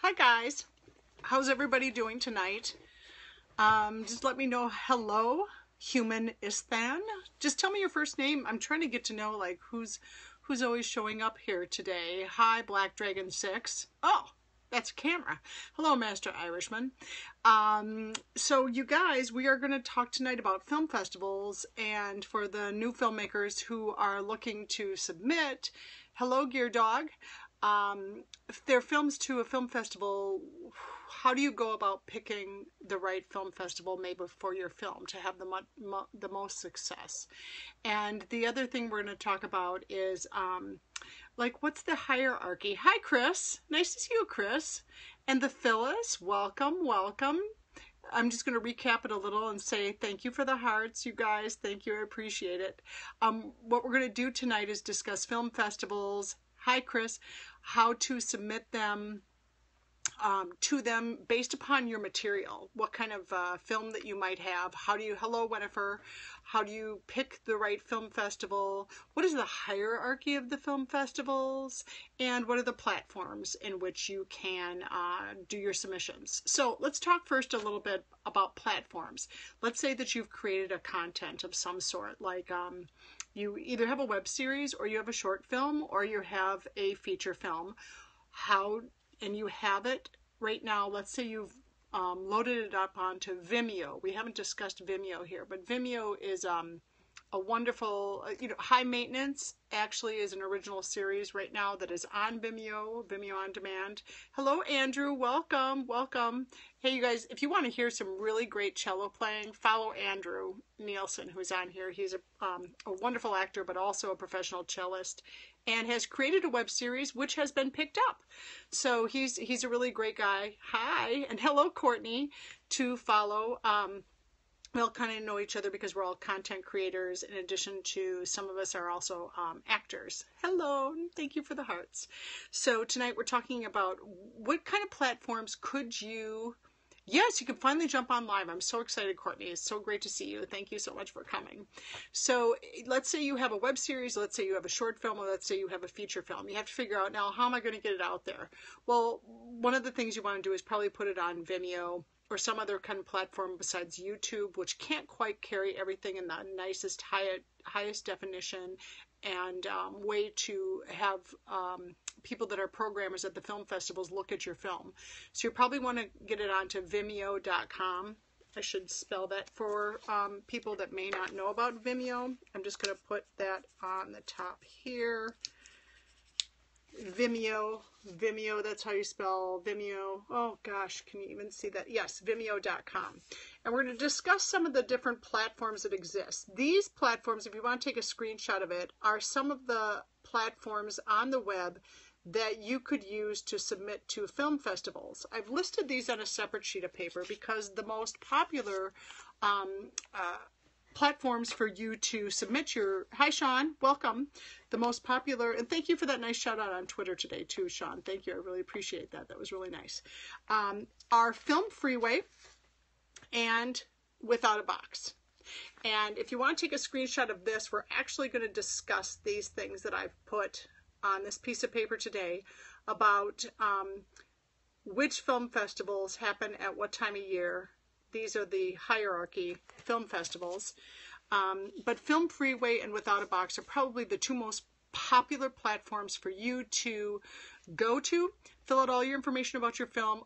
Hi guys, how's everybody doing tonight? Just let me know. Hello, human Isthan. Just tell me your first name. I'm trying to get to know like who's always showing up here today. Hi, Black Dragon 6. Oh, that's a camera. Hello, Master Irishman. So you guys, we are going to talk tonight about film festivals, and for the new filmmakers who are looking to submit, hello, Gear Dog. If they're films to a film festival, how do you go about picking the right film festival maybe for your film to have the most success? And the other thing we're going to talk about is like, what's the hierarchy? Hi, Chris. Nice to see you, Chris. And the Phyllis, welcome, welcome. I'm just going to recap it a little and say thank you for the hearts, you guys. Thank you. I appreciate it. What we're going to do tonight is discuss film festivals. Hi, Chris. How to submit them to them based upon your material. What kind of film that you might have. Hello, Winifred. How do you pick the right film festival? What is the hierarchy of the film festivals? And what are the platforms in which you can do your submissions? So let's talk first a little bit about platforms. Let's say that you've created a content of some sort, like you either have a web series, or you have a short film, or you have a feature film. And you have it right now. Let's say you've loaded it up onto Vimeo. We haven't discussed Vimeo here, but Vimeo is a wonderful, high maintenance. Actually is an original series right now that is on Vimeo on demand. Hello, Andrew. Welcome, welcome. Hey, you guys, if you want to hear some really great cello playing, follow Andrew Nielsen, who's on here. He's a wonderful actor, but also a professional cellist, and has created a web series which has been picked up. So he's a really great guy. Hi, and hello, Courtney, to follow. We all kind of know each other because we're all content creators. In addition to, some of us are also actors. Hello, thank you for the hearts. So tonight we're talking about what kind of platforms could you... Yes, you can finally jump on live. I'm so excited, Courtney. It's so great to see you. Thank you so much for coming. So let's say you have a web series, let's say you have a short film, or let's say you have a feature film. You have to figure out, now, how am I going to get it out there? Well, one of the things you want to do is probably put it on Vimeo or some other kind of platform besides YouTube, which can't quite carry everything in the nicest, highest definition and way to have people that are programmers at the film festivals look at your film. So you probably want to get it onto Vimeo.com. I should spell that for people that may not know about Vimeo. I'm just going to put that on the top here. Vimeo, that's how you spell Vimeo. Oh gosh, can you even see that? Yes, Vimeo.com. And we're going to discuss some of the different platforms that exist. These platforms, if you want to take a screenshot of it, are some of the platforms on the web that you could use to submit to film festivals. I've listed these on a separate sheet of paper because the most popular platforms for you to submit your... Hi, Sean. Welcome. The most popular... And thank you for that nice shout out on Twitter today, too, Sean. Thank you. I really appreciate that. That was really nice. Are Film Freeway and Without a Box. And if you want to take a screenshot of this, we're actually going to discuss these things that I've put on this piece of paper today about which film festivals happen at what time of year. These are the hierarchy film festivals. But Film Freeway and Without a Box are probably the two most popular platforms for you to go to. Fill out all your information about your film,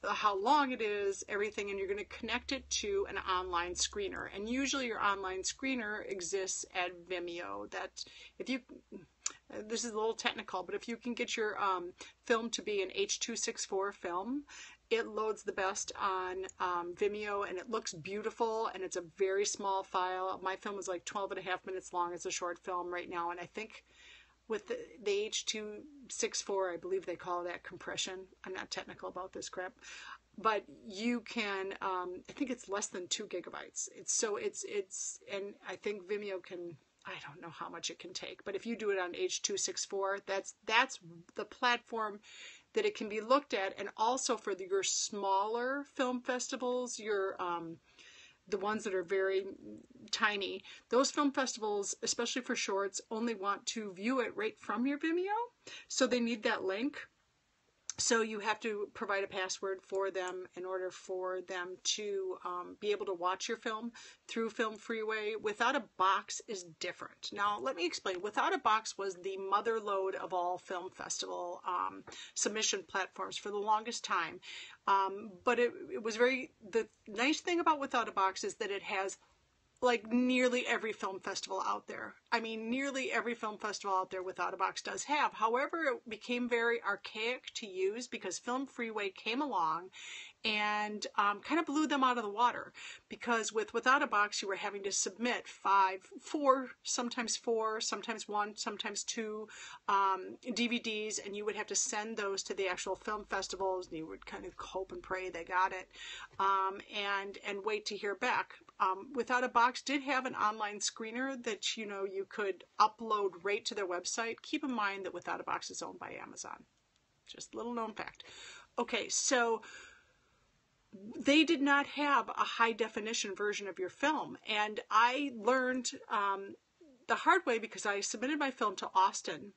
how long it is, everything, and you're going to connect it to an online screener. And usually your online screener exists at Vimeo. That if you... This is a little technical, but if you can get your film to be an H.264 film, it loads the best on Vimeo, and it looks beautiful, and it's a very small file. My film is like 12.5 minutes long. It's a short film right now, and I think with the H.264, I believe they call that compression. I'm not technical about this crap. But you can, I think it's less than 2 gigabytes. And I think Vimeo can... I don't know how much it can take, but if you do it on H.264, that's the platform that it can be looked at. And also for your smaller film festivals, the ones that are very tiny, those film festivals, especially for shorts, only want to view it right from your Vimeo. So they need that link. So you have to provide a password for them in order for them to be able to watch your film through Film Freeway. Without a Box is different. Now, let me explain. Without a Box was the mother lode of all film festival submission platforms for the longest time. But it was the nice thing about Without a Box is that it has like nearly every film festival out there. I mean, nearly every film festival out there Without a Box does have. However, it became very archaic to use because Film Freeway came along and kind of blew them out of the water. Because Without a Box, you were having to submit four, sometimes one, sometimes two DVDs, and you would have to send those to the actual film festivals, and you would kind of hope and pray they got it, and wait to hear back. Without a Box did have an online screener that, you know, you could upload right to their website. Keep in mind that Without a Box is owned by Amazon. Just a little known fact. Okay, so they did not have a high definition version of your film. And I learned the hard way because I submitted my film to Austin.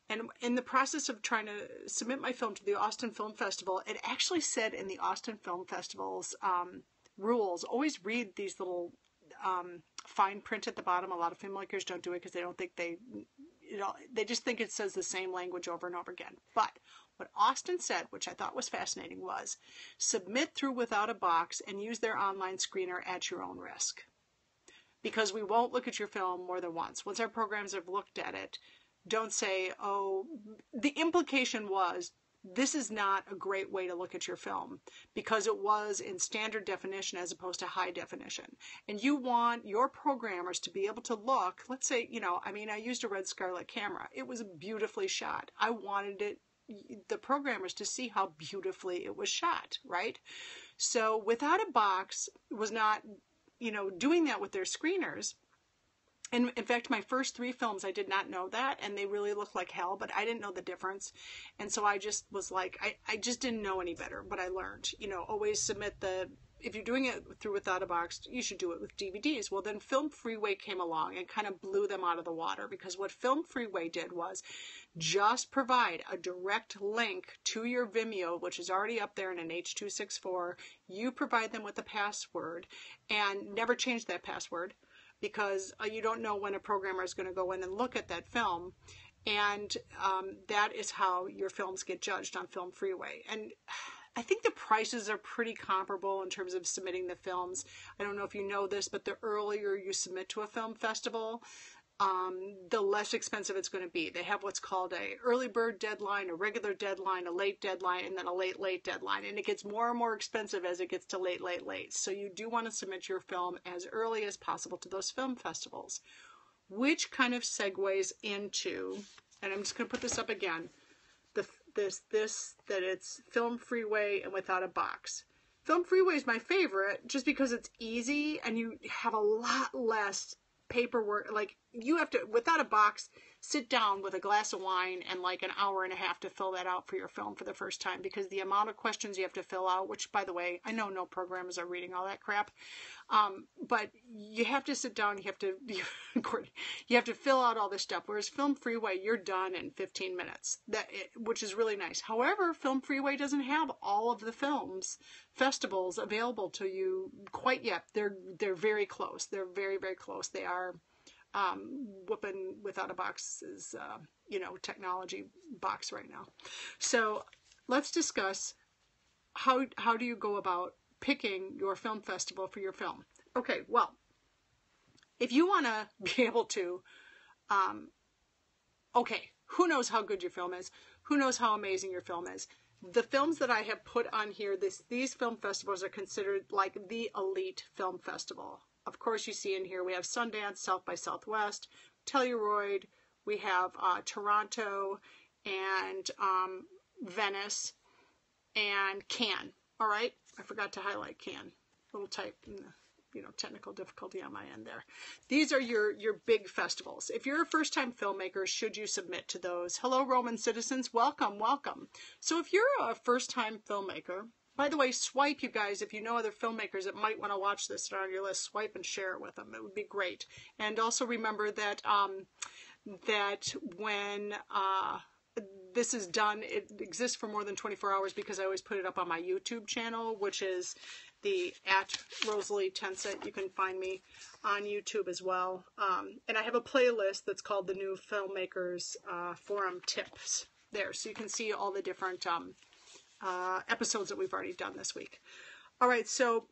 And in the process of trying to submit my film to the Austin Film Festival, it actually said in the Austin Film Festival's rules, always read these little fine print at the bottom. A lot of filmmakers don't do it because they don't think they just think it says the same language over and over again. But what Austin said, which I thought was fascinating, was submit through Without a Box and use their online screener at your own risk. Because we won't look at your film more than once. Once our programs have looked at it, don't say, oh, the implication was, this is not a great way to look at your film because it was in standard definition as opposed to high definition. And you want your programmers to be able to look, let's say, you know, I mean, I used a Red Scarlet camera. It was beautifully shot. I wanted the programmers to see how beautifully it was shot, right? So Without a Box was not, you know, doing that with their screeners. And in fact, my first 3 films, I did not know that, and they really looked like hell, but I didn't know the difference. And so I just was like, I just didn't know any better, but I learned, you know, always submit if you're doing it through Without a Box, you should do it with DVDs. Well, then Film Freeway came along and kind of blew them out of the water, because what Film Freeway did was just provide a direct link to your Vimeo, which is already up there in an H.264. You provide them with a password and never change that password, because you don't know when a programmer is going to go in and look at that film. And that is how your films get judged on Film Freeway. And I think the prices are pretty comparable in terms of submitting the films. I don't know if you know this, but the earlier you submit to a film festival, the less expensive it's going to be. They have what's called a early bird deadline, a regular deadline, a late deadline, and then a late deadline. And it gets more and more expensive as it gets to late. So you do want to submit your film as early as possible to those film festivals, which kind of segues into, and I'm just going to put this up again, that it's Film Freeway and Without a Box. Film Freeway is my favorite just because it's easy and you have a lot less paperwork. Like, you have to, Without a Box, sit down with a glass of wine and like an hour and a half to fill that out for your film for the first time, because the amount of questions you have to fill out, which, by the way, I know no programmers are reading all that crap, but you have to sit down, you have to fill out all this stuff, whereas Film Freeway, you're done in 15 minutes, which is really nice. However, Film Freeway doesn't have all of the films festivals available to you quite yet. They're very close. They're very, very close. They are whooping Without a Box's, technology box right now. So let's discuss how do you go about picking your film festival for your film. Okay, well, if you want to be able to, who knows how good your film is? Who knows how amazing your film is? The films that I have put on here, these film festivals are considered like the elite film festival. Of course, you see in here, we have Sundance, South by Southwest, Telluride, we have Toronto, and Venice, and Cannes. All right, I forgot to highlight Cannes. Little type, technical difficulty on my end there. These are your big festivals. If you're a first-time filmmaker, should you submit to those? Hello, Roman citizens. Welcome, welcome. So if you're a first-time filmmaker, by the way, swipe, you guys, if you know other filmmakers that might want to watch this and are on your list, swipe and share it with them. It would be great. And also remember that that when this is done. It exists for more than 24 hours because I always put it up on my YouTube channel, which is the @Rosalie Tenset. You can find me on YouTube as well. And I have a playlist that's called the new Filmmakers Forum Tips there. So you can see all the different episodes that we've already done this week. All right, so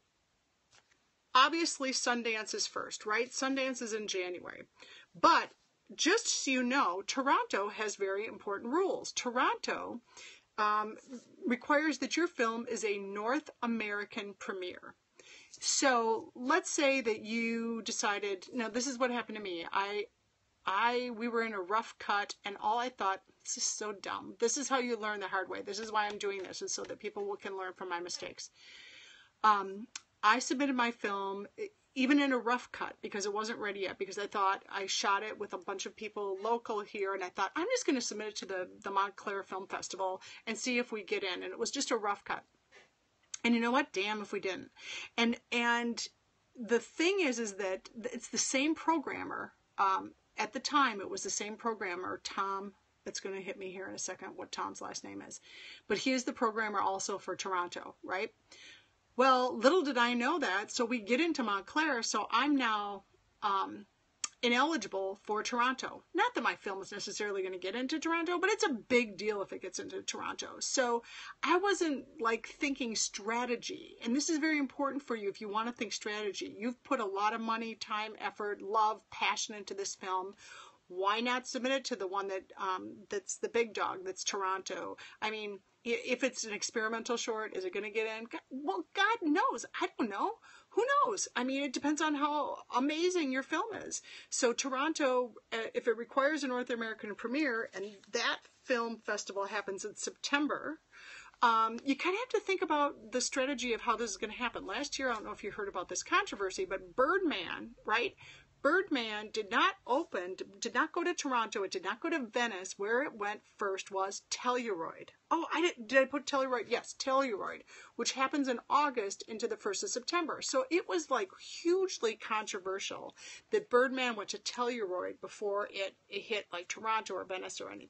obviously Sundance is first, right? Sundance is in January. But just so you know, Toronto has very important rules. Toronto requires that your film is a North American premiere. So let's say that you decided, now this is what happened to me. We were in a rough cut and all I thought, this is so dumb. This is how you learn the hard way. This is why I'm doing this, is so that people can learn from my mistakes. I submitted my film even in a rough cut because it wasn't ready yet, because I thought, I shot it with a bunch of people local here and I thought, I'm just going to submit it to the Montclair Film Festival and see if we get in. And it was just a rough cut. And you know what? Damn if we didn't. And the thing is that it's the same programmer. At the time, it was the same programmer, Tom. It's going to hit me here in a second what Tom's last name is. But he is the programmer also for Toronto, right? Well, little did I know that. So we get into Montclair. So I'm now ineligible for Toronto. Not that my film is necessarily going to get into Toronto, but it's a big deal if it gets into Toronto. So I wasn't like thinking strategy. And this is very important for you if you want to think strategy. You've put a lot of money, time, effort, love, passion into this film. Why not submit it to the one that that's the big dog, that's Toronto? I mean, if it's an experimental short, is it going to get in? Well, God knows. I don't know. Who knows? I mean, it depends on how amazing your film is. So Toronto, if it requires a North American premiere, and that film festival happens in September, you kind of have to think about the strategy of how this is going to happen. Last year, I don't know if you heard about this controversy, but Birdman, right? Birdman did not go to Toronto, it did not go to Venice. Where it went first was Telluride. Oh, did I put Telluride? Yes, Telluride, which happens in August into the 1st of September. So it was like hugely controversial that Birdman went to Telluride before it hit like Toronto or Venice or any.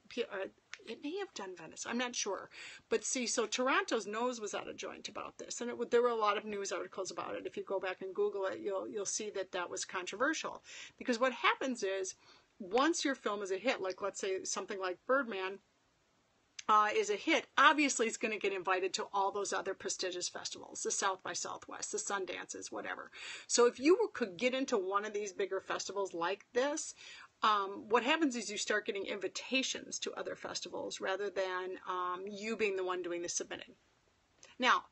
It may have done Venice, I'm not sure. But see, so Toronto's nose was out of joint about this. And there were a lot of news articles about it. If you go back and Google it, you'll see that was controversial. Because what happens is, once your film is a hit, like let's say something like Birdman is a hit, obviously it's going to get invited to all those other prestigious festivals, the South by Southwest, the Sundances, whatever. So if you could get into one of these bigger festivals like this, what happens is you start getting invitations to other festivals rather than you being the one doing the submitting. Now,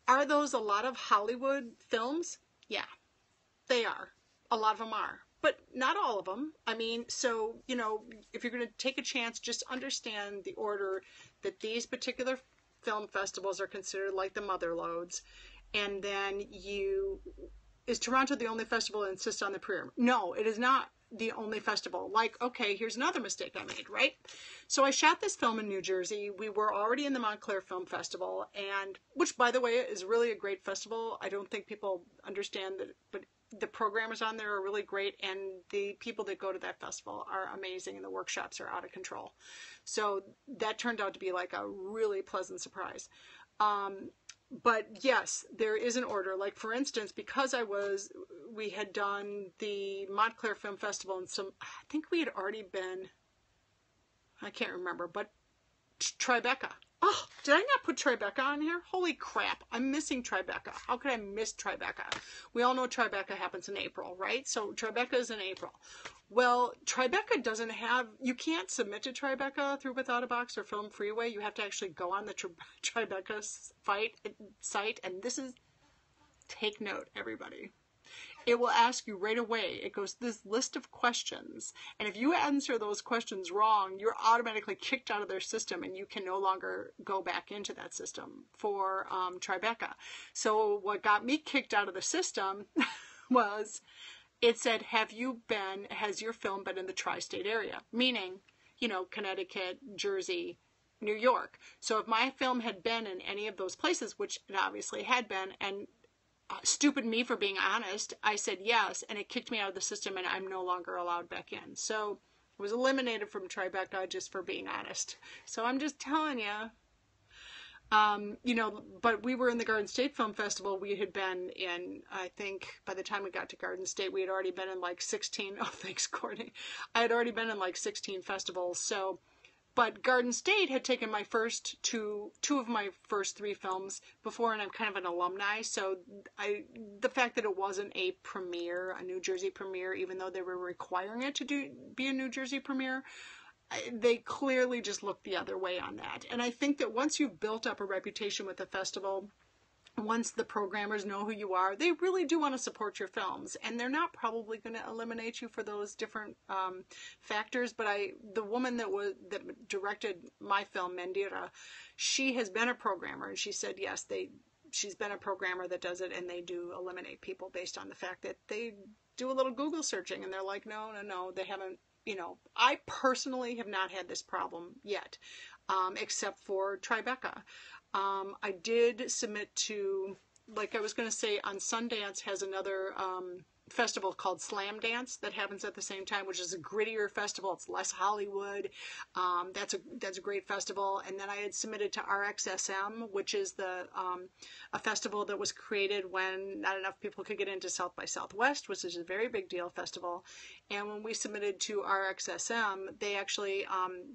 are those a lot of Hollywood films? Yeah, they are. A lot of them are, but not all of them. I mean, so, you know, if you're going to take a chance, just understand the order that these particular film festivals are considered like the mother loads. And then is Toronto the only festival that insists on the premiere? No, it is not the only festival. Like, okay, here's another mistake I made, right? So I shot this film in New Jersey. We were already in the Montclair Film Festival, and which, by the way, is really a great festival. I don't think people understand that, but the programmers on there are really great, and the people that go to that festival are amazing, and the workshops are out of control. So that turned out to be like a really pleasant surprise. But yes, there is an order. Like, for instance, because we had done the Montclair Film Festival and I think we had already been, I can't remember, but Tribeca. Oh, did I not put Tribeca on here? Holy crap, I'm missing Tribeca. How could I miss Tribeca? We all know Tribeca happens in April, right? So Tribeca is in April. Well, Tribeca doesn't have, you can't submit to Tribeca through Without a Box or Film Freeway. You have to actually go on the Tribeca site, and this is, take note, everybody. It will ask you right away. It goes, this list of questions. And if you answer those questions wrong, you're automatically kicked out of their system and you can no longer go back into that system for Tribeca. So what got me kicked out of the system was, it said, has your film been in the tri-state area? Meaning, you know, Connecticut, Jersey, New York. So if my film had been in any of those places, which it obviously had been, and stupid me for being honest, I said yes, and it kicked me out of the system, and I'm no longer allowed back in. So I was eliminated from Tribeca just for being honest. So I'm just telling you. You know, but we were in the Garden State Film Festival. We had been in, I think, by the time we got to Garden State, we had already been in like 16. Oh, thanks, Courtney. I had already been in like 16 festivals. So, but Garden State had taken my first two of my first 3 films before, and I'm kind of an alumni. So the fact that it wasn't a premiere, a New Jersey premiere, even though they were requiring it to be a New Jersey premiere, they clearly just looked the other way on that. And I think that once you've built up a reputation with the festival, once the programmers know who you are, they really do want to support your films. And they're not probably going to eliminate you for those different factors. But the woman that directed my film, Mandira, she has been a programmer. And she said, yes, she's been a programmer that does it. And they do eliminate people based on the fact that they do a little Google searching. And they're like, no, they haven't. You know, I personally have not had this problem yet, except for Tribeca. I did submit to, like I was going to say, on Sundance has another festival called Slam Dance that happens at the same time, which is a grittier festival. It's less Hollywood. That's a great festival. And then I had submitted to RXSM, which is a festival that was created when not enough people could get into South by Southwest, which is a very big deal festival. And when we submitted to RXSM, they actually,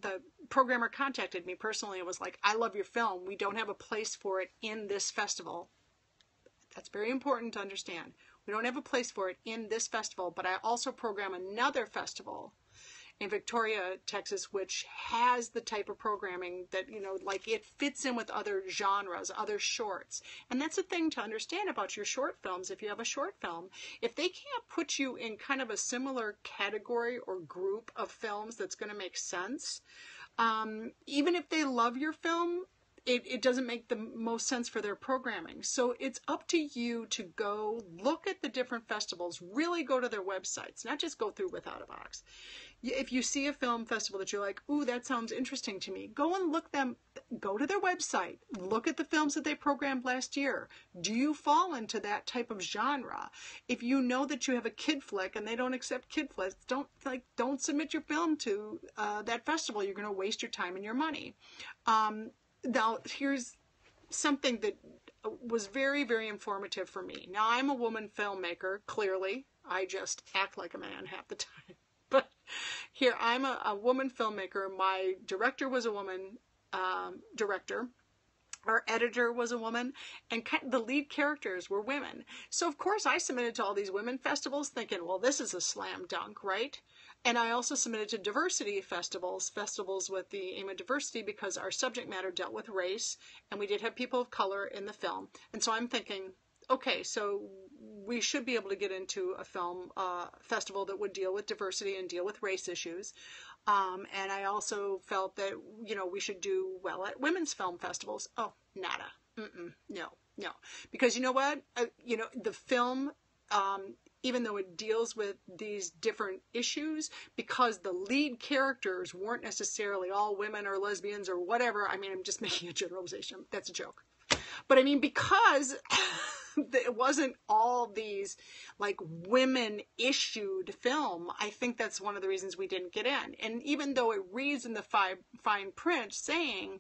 the programmer contacted me personally and was like, I love your film. We don't have a place for it in this festival. That's very important to understand. We don't have a place for it in this festival, but I also program another festival in Victoria, Texas, which has the type of programming that, you know, like it fits in with other genres, other shorts. And that's the thing to understand about your short films. If you have a short film, if they can't put you in kind of a similar category or group of films that's going to make sense, even if they love your film, it doesn't make the most sense for their programming. So it's up to you to go look at the different festivals, really go to their websites, not just go through Without a Box. If you see a film festival that you're like, ooh, that sounds interesting to me, go and go to their website, look at the films that they programmed last year. Do you fall into that type of genre? If you know that you have a kid flick and they don't accept kid flicks, don't submit your film to that festival. You're going to waste your time and your money. Now, here's something that was very, very informative for me. Now, I'm a woman filmmaker, clearly. I just act like a man half the time. But here, I'm a woman filmmaker. My director was a woman director. Our editor was a woman, and the lead characters were women. So, of course, I submitted to all these women festivals thinking, well, this is a slam dunk, right? And I also submitted to diversity festivals with the aim of diversity, because our subject matter dealt with race, and we did have people of color in the film. And so I'm thinking, okay, so we should be able to get into a film festival that would deal with diversity and deal with race issues. And I also felt that, you know, we should do well at women's film festivals. Oh, nada. No. Because you know what? The film, even though it deals with these different issues, because the lead characters weren't necessarily all women or lesbians or whatever. I mean, I'm just making a generalization. That's a joke. But I mean, because it wasn't all these like women issued film, I think that's one of the reasons we didn't get in. And even though it reads in the fine print saying,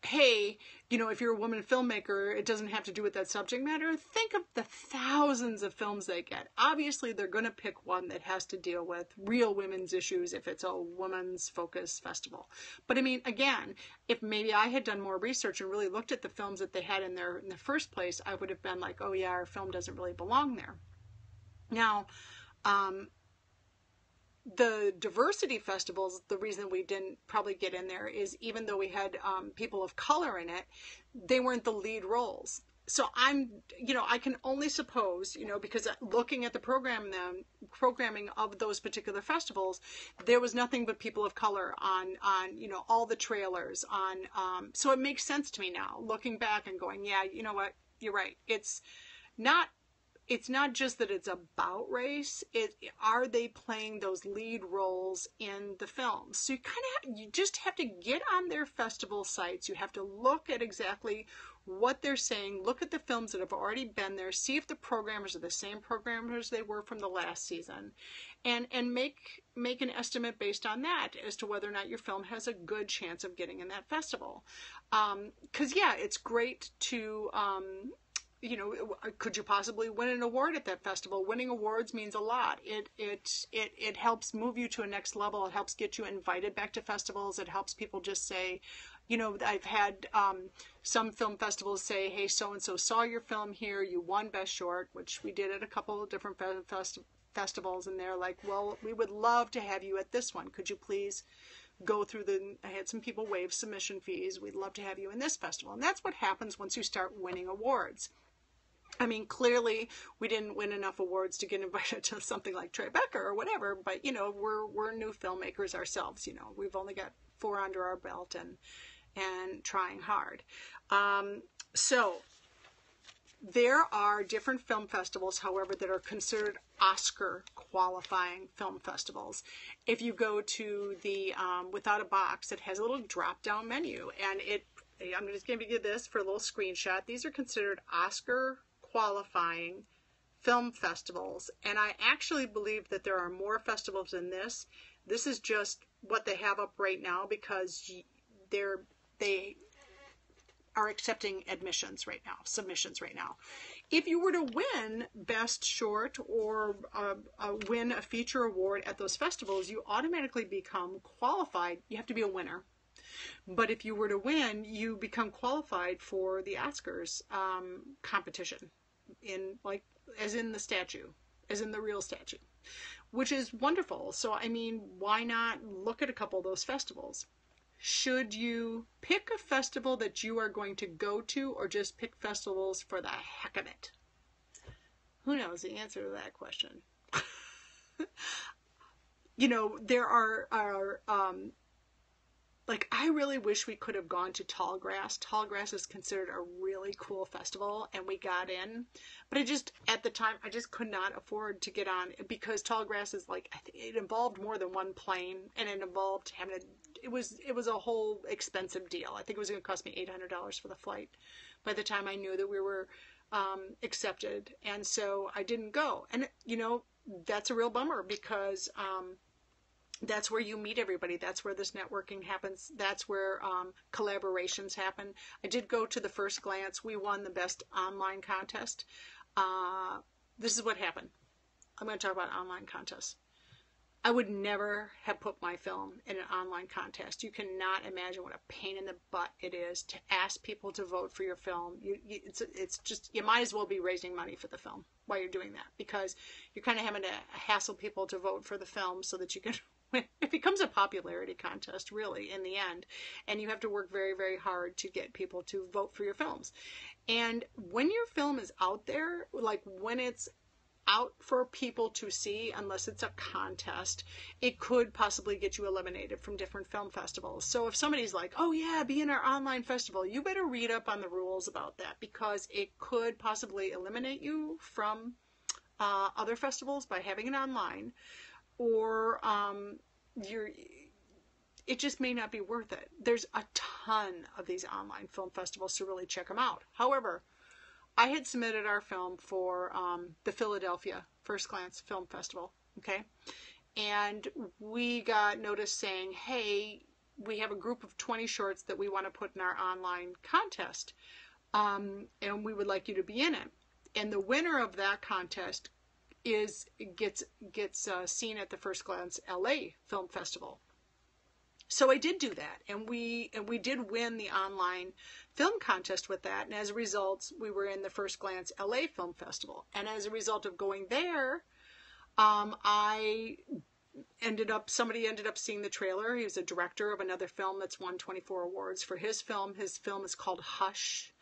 hey, you know, if you're a woman filmmaker, it doesn't have to do with that subject matter. Think of the thousands of films they get. Obviously, they're going to pick one that has to deal with real women's issues if it's a women's focused festival. But I mean, again, if maybe I had done more research and really looked at the films that they had in the first place, I would have been like, oh yeah, our film doesn't really belong there. Now, the diversity festivals, the reason we didn't probably get in there is even though we had people of color in it, they weren't the lead roles. So I can only suppose, because looking at the programming of those particular festivals, there was nothing but people of color on all the trailers so it makes sense to me now, looking back and going, yeah, you know what, you're right. It's not it's not just that it's about race. Are they playing those lead roles in the films? So you just have to get on their festival sites. You have to look at exactly what they're saying. Look at the films that have already been there. See if the programmers are the same programmers they were from the last season, and make an estimate based on that as to whether or not your film has a good chance of getting in that festival. Because yeah, it's great to. Could you possibly win an award at that festival? Winning awards means a lot. It helps move you to a next level. It helps get you invited back to festivals. It helps people just say, I've had some film festivals say, hey, so-and-so saw your film here. You won Best Short, which we did at a couple of different festivals. And they're like, well, we would love to have you at this one. Could you please go through I had some people waive submission fees. We'd love to have you in this festival. And that's what happens once you start winning awards. I mean, clearly we didn't win enough awards to get invited to something like Tribeca or whatever, but we're new filmmakers ourselves. We've only got 4 under our belt and trying hard. So there are different film festivals, however, that are considered Oscar qualifying film festivals. If you go to the Without a Box, it has a little drop down menu, and I'm just going to give you this for a little screenshot. These are considered Oscar qualifying film festivals, and I actually believe that there are more festivals than this. This is just what they have up right now because they are accepting submissions right now. If you were to win Best Short or win a feature award at those festivals, you automatically become qualified. You have to be a winner. But if you were to win, you become qualified for the Oscars competition, as in the real statue, which is wonderful. So, I mean, why not look at a couple of those festivals? Should you pick a festival that you are going to go to, or just pick festivals for the heck of it? Who knows the answer to that question? There are I really wish we could have gone to Tallgrass. Tallgrass is considered a really cool festival, and we got in. But at the time, I just could not afford to get on because Tallgrass is it involved more than one plane, and it involved it was a whole expensive deal. I think it was going to cost me $800 for the flight by the time I knew that we were accepted. And so I didn't go. And, that's a real bummer because that's where you meet everybody. That's where this networking happens. That's where collaborations happen. I did go to the First Glance. We won the best online contest. This is what happened. I'm going to talk about online contests. I would never have put my film in an online contest. You cannot imagine what a pain in the butt it is to ask people to vote for your film. It's just, you might as well be raising money for the film while you're doing that, because you're kind of having to hassle people to vote for the film so that you can win. It becomes a popularity contest, really, in the end. And you have to work very, very hard to get people to vote for your films. And when your film is out there, when it's out for people to see, unless it's a contest, it could possibly get you eliminated from different film festivals. So if somebody's like, oh yeah, be in our online festival, you better read up on the rules about that, because it could possibly eliminate you from other festivals by having it online, or it just may not be worth it. There's a ton of these online film festivals, to really check them out. However, I had submitted our film for the Philadelphia First Glance Film Festival, okay? And we got notice saying, hey, we have a group of 20 shorts that we want to put in our online contest, and we would like you to be in it. And the winner of that contest gets seen at the First Glance LA Film Festival. So I did do that, and we did win the online film contest with that, and as a result, we were in the First Glance LA Film Festival. And as a result of going there, somebody ended up seeing the trailer. He was a director of another film that's won 24 awards for his film. His film is called Hush,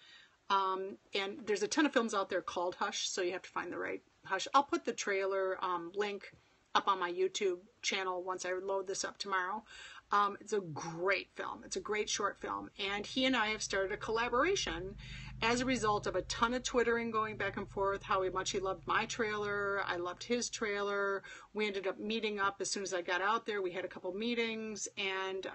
and there's a ton of films out there called Hush, so you have to find the right Hush. I'll put the trailer link up on my YouTube channel once I load this up tomorrow. It's a great film. It's a great short film. And he and I have started a collaboration. as a result of a ton of twittering going back and forth, how much he loved my trailer, I loved his trailer. We ended up meeting up as soon as I got out there. We had a couple meetings, and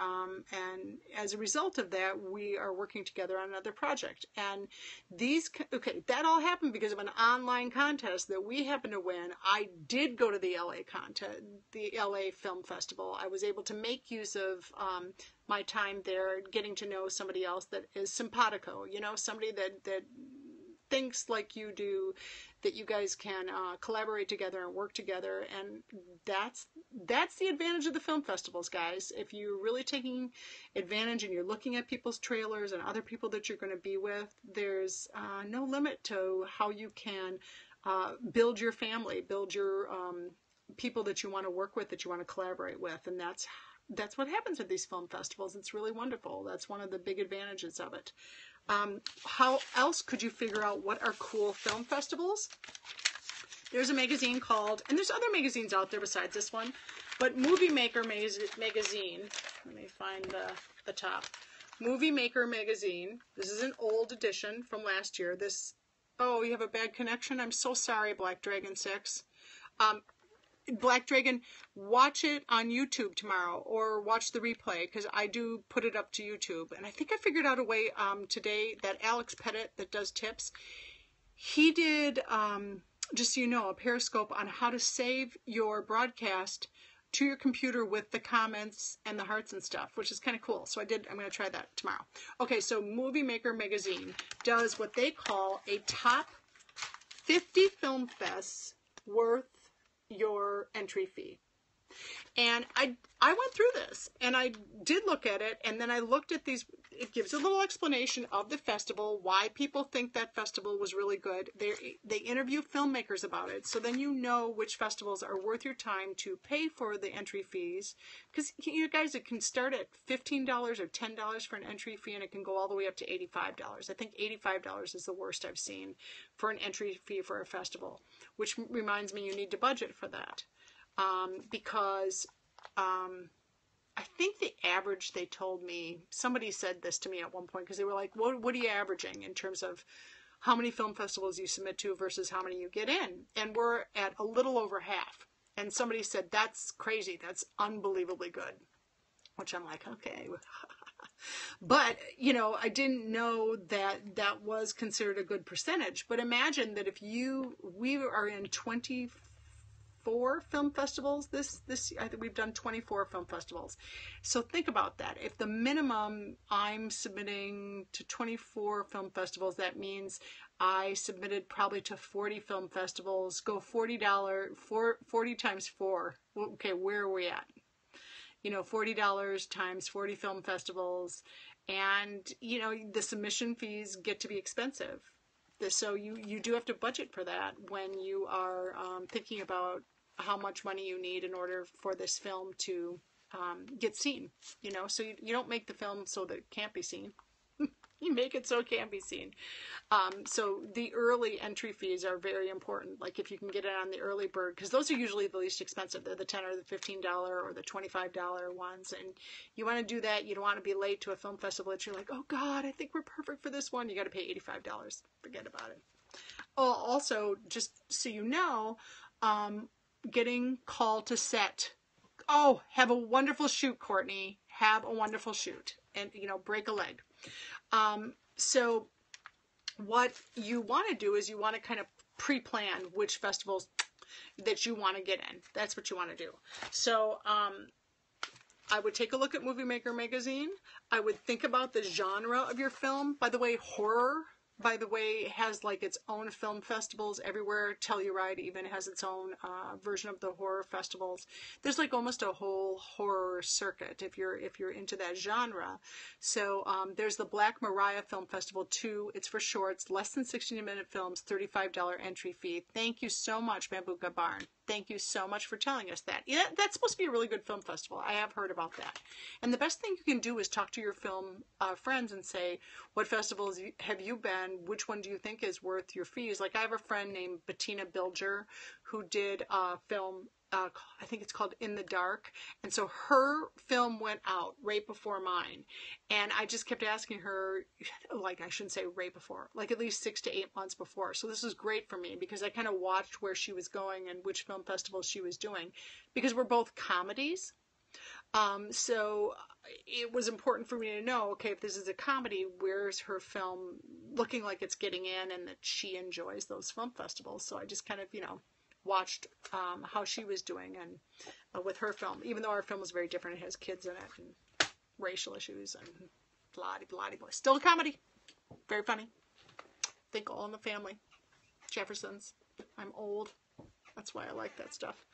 as a result of that, we are working together on another project. And that all happened because of an online contest that we happened to win. I did go to the LA contest, the LA Film Festival. I was able to make use of my time there, getting to know somebody else that is simpatico, somebody that thinks like you do, that you guys can collaborate together and work together. And that's the advantage of the film festivals, guys. If you're really taking advantage and you're looking at people's trailers and other people that you're going to be with, there's no limit to how you can build your family, build your people that you want to work with, that you want to collaborate with. And that's what happens at these film festivals. It's really wonderful. That's one of the big advantages of it. How else could you figure out what are cool film festivals? There's a magazine called, and there's other magazines out there besides this one, but Movie Maker magazine. Let me find the top. Movie Maker magazine. This is an old edition from last year. Oh, you have a bad connection? I'm so sorry, Black Dragon 6. Black Dragon, watch it on YouTube tomorrow, or watch the replay, because I do put it up to YouTube. And I think I figured out a way today that Alex Pettit, that does tips, he did, just so you know, a Periscope on how to save your broadcast to your computer with the comments and the hearts and stuff, which is kind of cool. So I'm going to try that tomorrow. Okay, so Movie Maker magazine does what they call a top 50 film fests worth your entry fee. And I went through this, and I did look at it, and then I looked at these. It gives a little explanation of the festival, why people think that festival was really good. They interview filmmakers about it, so then you know which festivals are worth your time to pay for the entry fees. Because you guys, it can start at $15 or $10 for an entry fee, and it can go all the way up to $85. I think $85 is the worst I've seen for an entry fee for a festival, which reminds me you need to budget for that. Because I think the average, they told me, somebody said this to me at one point, because they were like, what are you averaging in terms of how many film festivals you submit to versus how many you get in? And we're at a little over half. And somebody said, that's crazy. That's unbelievably good. Which I'm like, okay. But, I didn't know that that was considered a good percentage. But imagine that if we are in 24 film festivals this I think we've done 24 film festivals. So think about that. If the minimum I'm submitting to 24 film festivals, that means I submitted probably to 40 film festivals. Go $40 40 times 4. Okay, where are we at? $40 times 40 film festivals, and the submission fees get to be expensive. So you do have to budget for that when you are thinking about how much money you need in order for this film to get seen. So you don't make the film so that it can't be seen. You make it so it can be seen. So the early entry fees are very important. Like if you can get it on the early bird, because those are usually the least expensive. They're the $10 or the $15 or the $25 ones. And you want to do that. You don't want to be late to a film festival that you're like, oh God, I think we're perfect for this one. You got to pay $85. Forget about it. Oh, also, just so you know, getting called to set. Oh, have a wonderful shoot, Courtney. Have a wonderful shoot. And, break a leg. So what you want to do is you want to kind of pre-plan which festivals that you want to get in. That's what you want to do. So I would take a look at Movie Maker magazine. I would think about the genre of your film. By the way, horror, has like its own film festivals everywhere. Telluride even has its own version of the horror festivals. There's like almost a whole horror circuit if you're into that genre. So there's the Black Mariah Film Festival too. It's for shorts, less than 60-minute films, $35 entry fee. Thank you so much, Bambuka Barn. Thank you so much for telling us that. Yeah, that's supposed to be a really good film festival. I have heard about that. And the best thing you can do is talk to your film friends and say, what festivals have you been? Which one do you think is worth your fees? Like I have a friend named Bettina Bilger who did a film I think it's called In the Dark. And so her film went out right before mine. And I just kept asking her, like, I shouldn't say right before, like at least 6 to 8 months before. So this was great for me because I kind of watched where she was going and which film festivals she was doing, because we're both comedies. So it was important for me to know, okay, if this is a comedy, where's her film looking like it's getting in and that she enjoys those film festivals. So I just kind of, watched how she was doing and with her film, even though our film is very different. It has kids in it and racial issues and blah. Still a comedy. Very funny. Think All in the Family. Jeffersons. I'm old. That's why I like that stuff.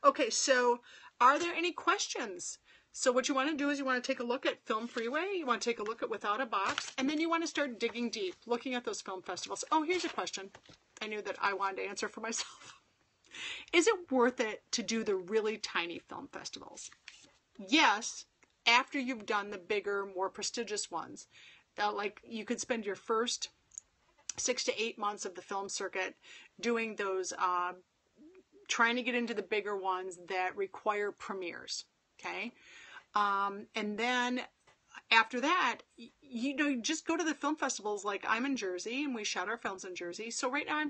Okay, so are there any questions? So what you want to do is you want to take a look at Film Freeway. You want to take a look at Without a Box. And then you want to start digging deep, looking at those film festivals. Oh, here's a question I knew that I wanted to answer for myself. Is it worth it to do the really tiny film festivals? Yes, after you've done the bigger, more prestigious ones. Like you could spend your first 6 to 8 months of the film circuit doing those, trying to get into the bigger ones that require premieres. Okay. And then after that, you just go to the film festivals. Like I'm in Jersey and we shot our films in Jersey. So right now I'm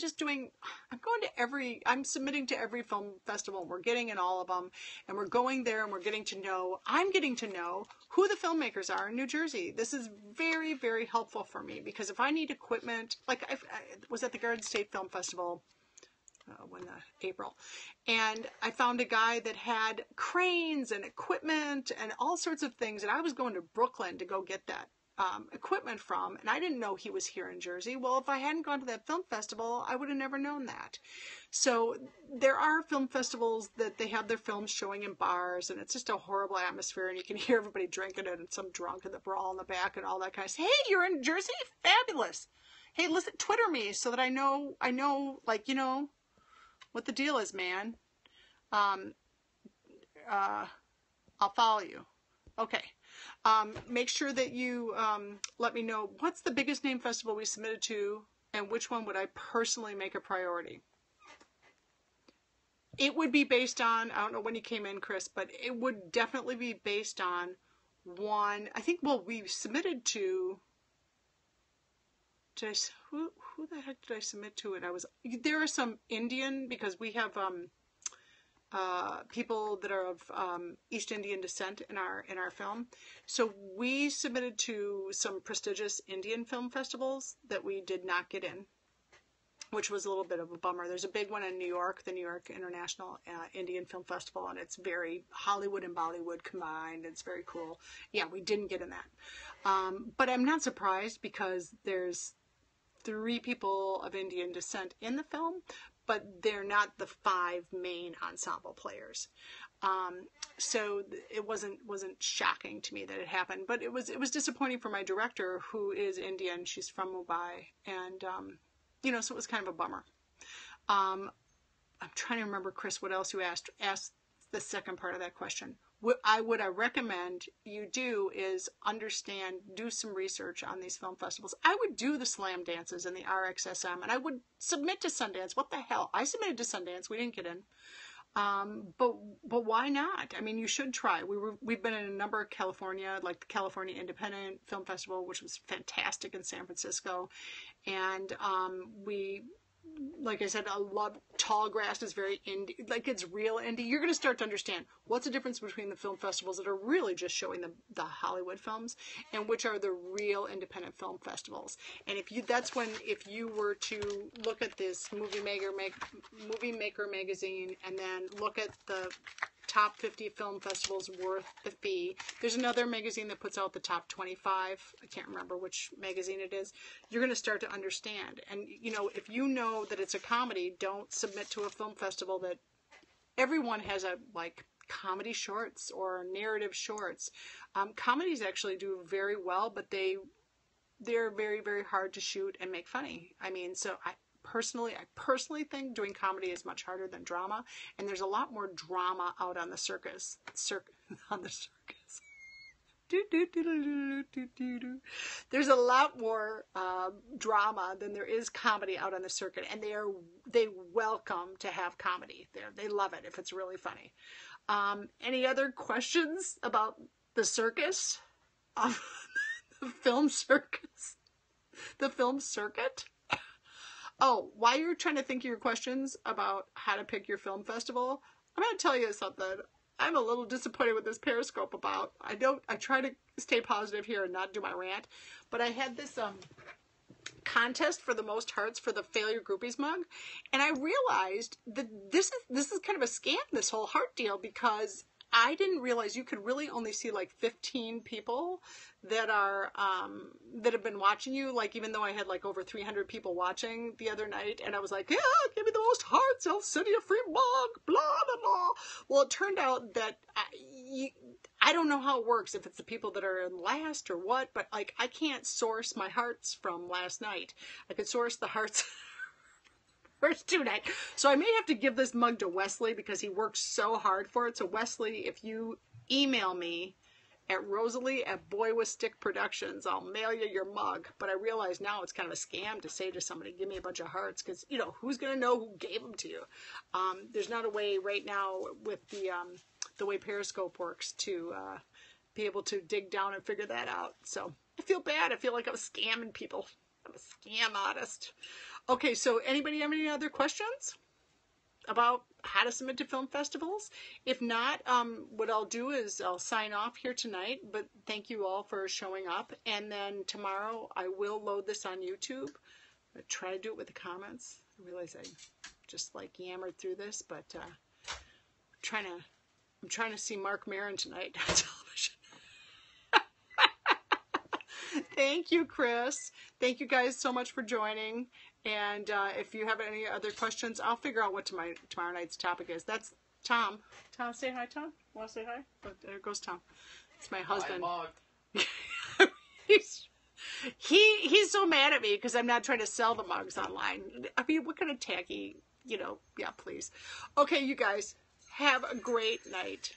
submitting to every film festival. We're getting in all of them and we're going there and I'm getting to know who the filmmakers are in New Jersey. This is very, very helpful for me because if I need equipment, like I was at the Garden State Film Festival April, and I found a guy that had cranes and equipment and all sorts of things, and I was going to Brooklyn to go get that equipment from, and I didn't know he was here in Jersey. Well, if I hadn't gone to that film festival, I would have never known that. So there are film festivals that they have their films showing in bars, and it's just a horrible atmosphere, and you can hear everybody drinking it and some drunk in the brawl in the back and all that kind of stuff. Hey, you're in Jersey? Fabulous. Hey, listen, Twitter me so that I know, like, what the deal is, man. I'll follow you. Okay. Make sure that you let me know what's the biggest name festival we submitted to and which one would I personally make a priority. It would be based on, I don't know when you came in, Chris, but it would definitely be based on one. I think, well, we submitted to who the heck did I submit to it? There are some Indian, because we have people that are of East Indian descent in our film. So we submitted to some prestigious Indian film festivals that we did not get in, which was a little bit of a bummer. There's a big one in New York, the New York International Indian Film Festival, and it's very Hollywood and Bollywood combined. It's very cool. Yeah, we didn't get in that. But I'm not surprised because there's 3 people of Indian descent in the film, but they're not the 5 main ensemble players. So it wasn't shocking to me that it happened, but it was disappointing for my director, who is Indian. She's from Mumbai, and so it was kind of a bummer. I'm trying to remember, Chris, what else you asked the second part of that question. What I recommend you do is do some research on these film festivals. I would do the slam dances and the RXSM, and I would submit to Sundance. What the hell? I submitted to Sundance. We didn't get in. But why not? I mean, you should try. We've been in a number of California, like the California Independent Film Festival, which was fantastic in San Francisco. And like I said, I love Tallgrass is very indie, like it's real indie. You're going to start to understand what's the difference between the film festivals that are really just showing the Hollywood films and which are the real independent film festivals. And if you were to look at this Movie Maker magazine and then look at the top 50 film festivals worth the fee. There's another magazine that puts out the top 25. I can't remember which magazine it is. You're going to start to understand. And, if you know that it's a comedy, don't submit to a film festival that everyone has comedy shorts or narrative shorts. Comedies actually do very well, but they're very, very hard to shoot and make funny. I mean, so I personally think doing comedy is much harder than drama, and there's a lot more drama out on the circus. There's a lot more drama than there is comedy out on the circuit, and they welcome to have comedy there. They love it if it's really funny. Any other questions about the circus? The film circus? The film circuit? Oh, while you're trying to think of your questions about how to pick your film festival, I'm going to tell you something I'm a little disappointed with this Periscope about. I try to stay positive here and not do my rant, but I had this contest for the most hearts for the Failure Groupies mug, and I realized that this is kind of a scam, this whole heart deal, because I didn't realize you could really only see like 15 people that are that have been watching you. Like, even though I had like over 300 people watching the other night, and I was like, yeah, give me the most hearts, I'll send you a free mug, blah blah blah. Well, it turned out that I don't know how it works, if it's the people that are in last or what, but like I can't source my hearts from last night. I could source the hearts first 2 nights. So I may have to give this mug to Wesley because he works so hard for it. So Wesley, if you email me at Rosalie@Boy with Stick Productions, I'll mail you your mug. But I realize now it's kind of a scam to say to somebody, give me a bunch of hearts, because, you know, who's going to know who gave them to you? There's not a way right now with the way Periscope works to be able to dig down and figure that out. So I feel bad. I feel like I was scamming people. I'm a scam artist. Okay, so anybody have any other questions about how to submit to film festivals? If not, what I'll do is I'll sign off here tonight, but thank you all for showing up. And then tomorrow I will load this on YouTube. I try to do it with the comments. I realize I just like yammered through this, but I'm trying to see Mark Maron tonight on television. Thank you, Chris. Thank you guys so much for joining. And if you have any other questions, I'll figure out what tomorrow night's topic is. That's Tom. Tom, say hi, Tom. Want to say hi? Oh, there goes Tom. It's my husband. Hi, he's so mad at me because I'm not trying to sell the mugs online. I mean, what kind of tacky, yeah, please. Okay, you guys, have a great night.